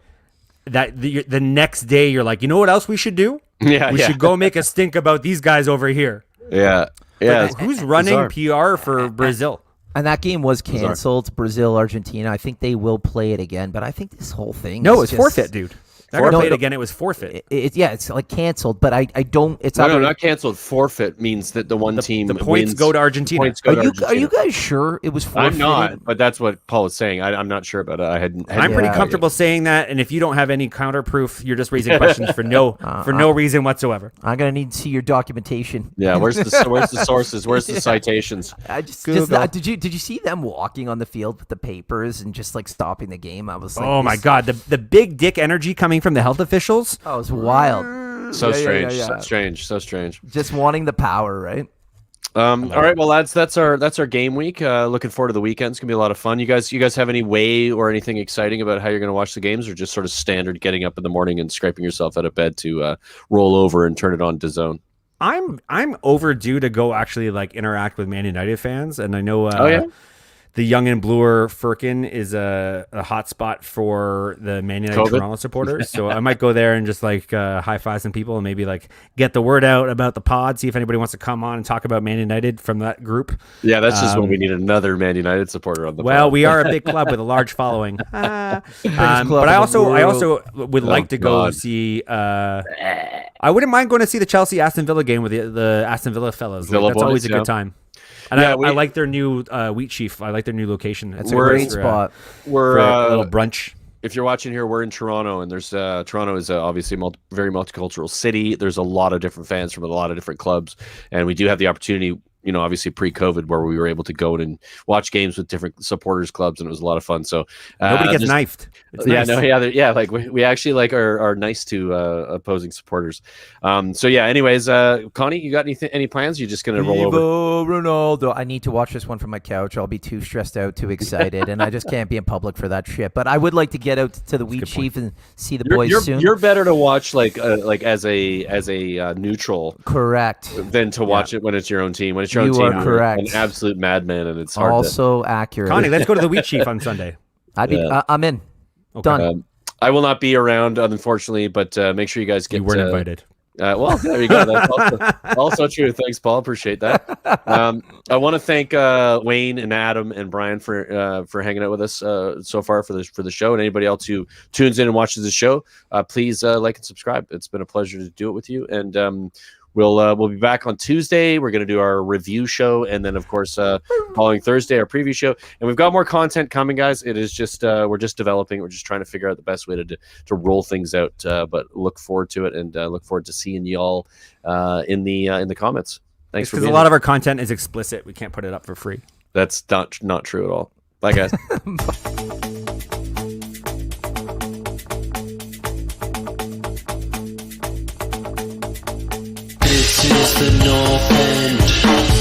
that the next day you're like, you know what else we should do? Yeah, we should go make a stink about these guys over here. Yeah, yeah. Like, who's running PR for Brazil? And that game was canceled, Brazil, Argentina. I think they will play it again, but I think this whole thing No, is it's just, forfeit, dude. They're going to play it again. It was forfeit. It's like canceled, but I don't. It's No, not canceled. Forfeit means that the team the points wins. go to Argentina. Points go to Argentina. Are you guys sure it was forfeit? I'm not, but that's what Paul is saying. I'm not sure about it. I'm pretty comfortable saying that, and if you don't have any counter proof, you're just raising questions for no reason whatsoever. I'm gonna need to see your documentation. Yeah, where's the sources? Where's the citations? I just did you see them walking on the field with the papers and just like stopping the game? I was like, oh my god, the big dick energy coming from the health officials. Oh, it was wild. So strange. Yeah. So strange. Just wanting the power, right? All right, well that's our game week. Looking forward to the weekend. It's gonna be a lot of fun. You guys have any way or anything exciting about how you're gonna watch the games, or just sort of standard getting up in the morning and scraping yourself out of bed to roll over and turn it on to Zone? I'm overdue to go actually like interact with Man United fans, and I know the young and bluer Firkin is a hot spot for the Man United Toronto supporters. So I might go there and just like high five some people and maybe like get the word out about the pod, see if anybody wants to come on and talk about Man United from that group. Yeah, that's just when we need another Man United supporter on the pod. We are a big club with a large following. But I also would like to go see I wouldn't mind going to see the Chelsea Aston Villa game with the Aston Villa fellas. That's always a good time. And I like their new Wheat Sheaf. I like their new location. It's a great spot. We're a little brunch. If you're watching here, we're in Toronto, and there's Toronto is obviously a very multicultural city. There's a lot of different fans from a lot of different clubs, and we do have the opportunity, obviously pre-COVID, where we were able to go and watch games with different supporters clubs, and it was a lot of fun. So nobody gets knifed. It's nice. Like we actually like are nice to opposing supporters. So yeah. Anyways, Connie, you got any plans? You're just gonna roll over? Ronaldo. I need to watch this one from my couch. I'll be too stressed out, too excited, and I just can't be in public for that shit. But I would like to get out to the Wheat Sheaf and see the boys soon. You're better to watch like as a neutral, correct, than to watch it when it's your own team. When it's your own team, are correct. An absolute madman, and it's hard. Also accurate. Connie, let's go to the Wheat Sheaf on Sunday. I'm in. Okay. Done. I will not be around, unfortunately, but make sure you guys get. You weren't invited. Well, there you go. That's also true. Thanks, Paul. Appreciate that. I want to thank Wayne and Adam and Brian for hanging out with us so far for the show, and anybody else who tunes in and watches the show. Please like and subscribe. It's been a pleasure to do it with you, and we'll be back on Tuesday. We're going to do our review show, and then of course following Thursday our preview show. And we've got more content coming, guys. It is just we're just developing. We're just trying to figure out the best way to roll things out. But look forward to it, and look forward to seeing y'all in the comments. Thanks because a lot of our content is explicit. We can't put it up for free. That's not true at all. Bye, guys. This is the North End.